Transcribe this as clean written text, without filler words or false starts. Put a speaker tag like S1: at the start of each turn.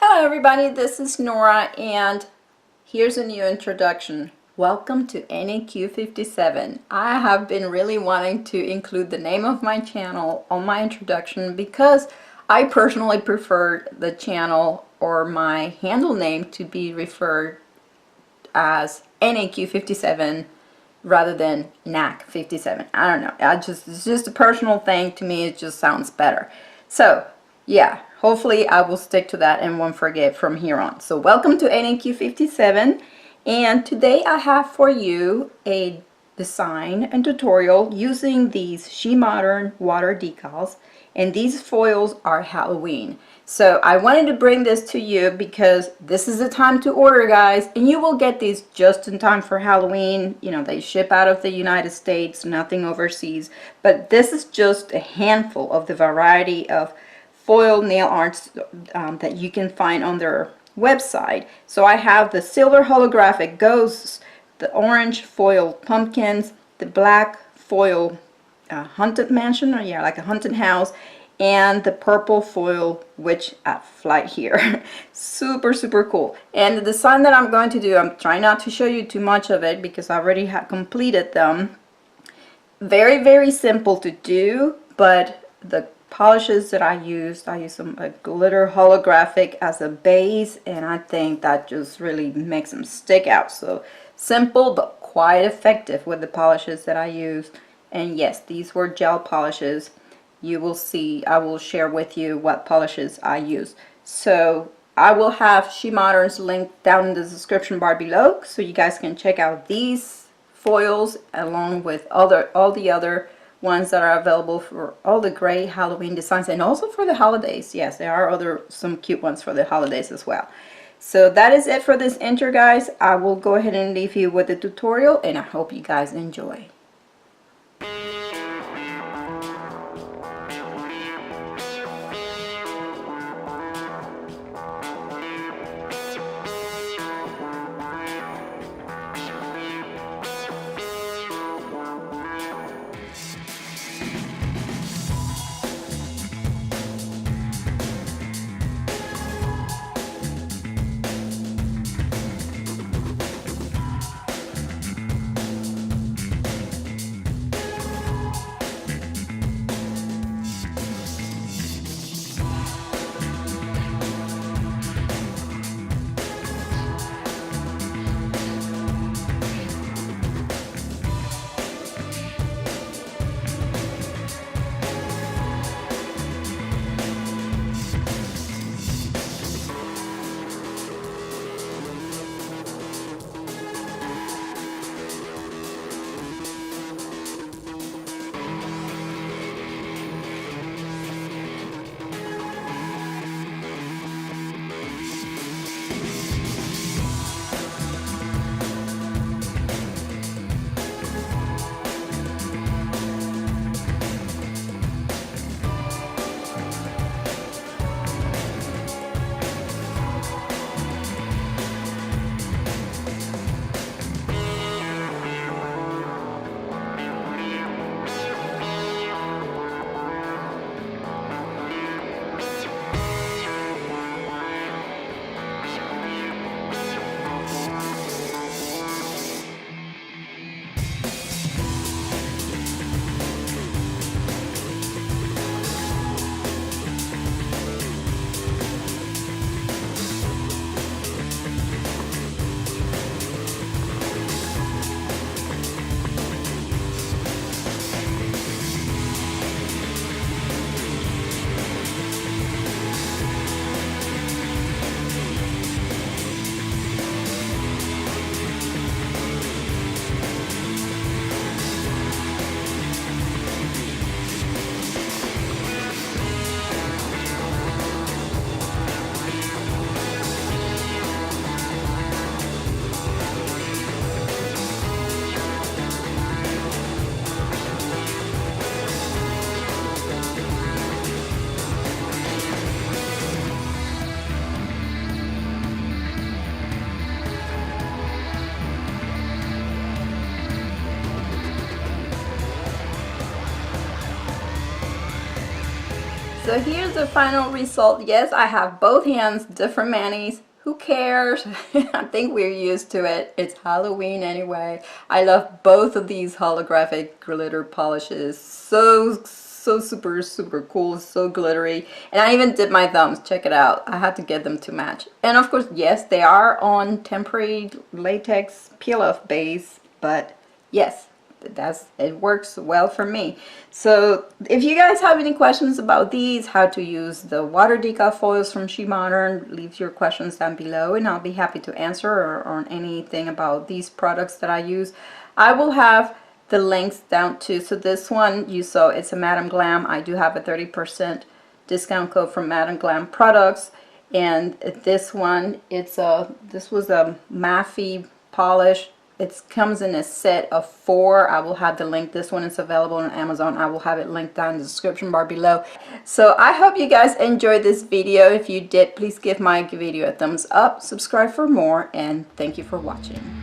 S1: Hello everybody, this is Nora and here's a new introduction. Welcome to NAQ57. I have been really wanting to include the name of my channel on my introduction because I personally prefer the channel or my handle name to be referred as NAQ57 rather than NAC57. I don't know. It's just a personal thing to me. It just sounds better. So yeah, hopefully I will stick to that and won't forget from here on. So welcome to NAQ57, and today I have for you a design and tutorial using these Shemodern water decals, and these foils are Halloween. So I wanted to bring this to you because this is the time to order, guys, and you will get these just in time for Halloween. You know, they ship out of the United States, nothing overseas, but this is just a handful of the variety of foil nail arts that you can find on their website. So I have the silver holographic ghosts, the orange foil pumpkins, the black foil haunted mansion, or yeah, like a haunted house, and the purple foil witch at flight here. Super cool. And the design that I'm going to do, I'm trying not to show you too much of it because I already have completed them. Very simple to do, but the polishes that I used some glitter holographic as a base, and I think that just really makes them stick out. So simple but quite effective with the polishes that I used. And yes, these were gel polishes. You will see, I will share with you what polishes I use. So I will have Shemodern's link down in the description bar below, so you guys can check out these foils along with all the other ones that are available for all the great Halloween designs, and also for the holidays. Yes, there are some cute ones for the holidays as well. So that is it for this intro, guys. I will go ahead and leave you with the tutorial, and I hope you guys enjoy. So here's the final result. Yes, I have both hands, different manis. Who cares? I think we're used to it. It's Halloween anyway. I love both of these holographic glitter polishes. So super cool, so glittery. And I even did my thumbs. Check it out. I had to get them to match. And of course, yes, they are on temporary latex peel-off base, but yes, it works well for me. So if you guys have any questions about these, how to use the water decal foils from Shemodern, leave your questions down below and I'll be happy to answer, or on anything about these products that I use. I will have the links down too. So this one you saw, it's a Madam Glam. I do have a 30% discount code from Madam Glam products, and this one, this was a Maffy polish. It comes in a set of 4. I will have the link. This one is available on Amazon. I will have it linked down in the description bar below. So I hope you guys enjoyed this video. If you did, please give my video a thumbs up, subscribe for more, and thank you for watching.